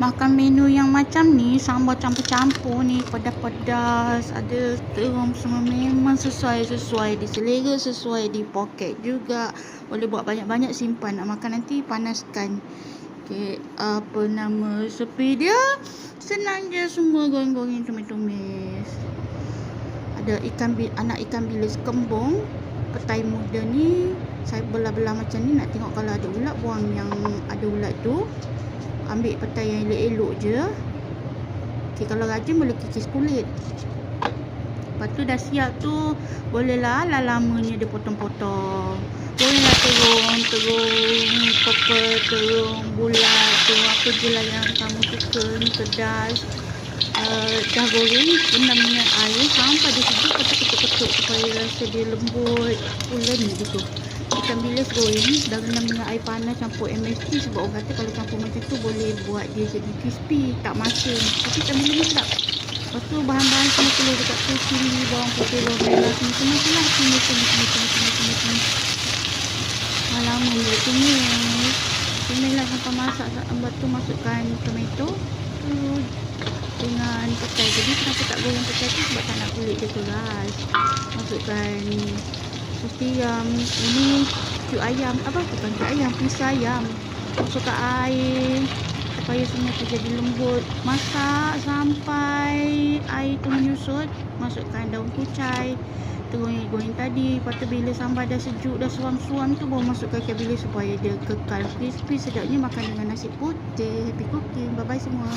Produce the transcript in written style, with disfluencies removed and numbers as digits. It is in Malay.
makan menu yang macam ni, sambal campur-campur ni, pedas-pedas, ada terung semua, memang sesuai di selera, sesuai di poket juga. Boleh buat banyak-banyak, simpan, nak makan nanti panaskan. Okey, apa nama resepi dia? Senang je, semua goreng-goreng, tumis-tumis. Ada anak ikan bilis kembung, petai muda ni saya belah-belah macam ni. Nak tengok kalau ada ulat, buang yang ada ulat tu. Ambil petai yang elok-elok je. Okey, kalau rajin boleh kikis kulit. Lepas tu dah siap tu, bolehlah lamanya dia potong-potong. Bolehlah terung pepper, terung bulat, terung apa je lah yang kamu suka ni, pedas. Dah goreng, rendam dengan air sampai dia sejuk, ketuk-ketuk supaya rasa dia lembut, pulen gitu. Ikan bilis goreng dah rendam dengan air panas, campur MSG, sebab orang kata kalau campur macam tu boleh buat dia jadi crispy, tak masin. Tapi ikan bilis ni sedap. Lepas tu bahan-bahan semua telur dekat tu, cili, bawang putih, bawang merah, semua lah. Tumis. Lama dia tumis lah sampai masak. Lepas tu masukkan tomato dengan petai. Jadi kenapa tak goreng petai tu, sebab tak nak kulit dia keras. Masukkan sus tiram, ini cuk ayam, pisah ayam. Masukkan air supaya semua tu jadi lembut. Masak sampai air tu menyusut. Masukkan daun kucai, goreng tadi. Lepas tu bila sambal dah sejuk, dah suam-suam tu, baru masukkan ikan bilis supaya dia kekal crispy. Sedapnya makan dengan nasi putih. Happy cooking. Bye bye semua.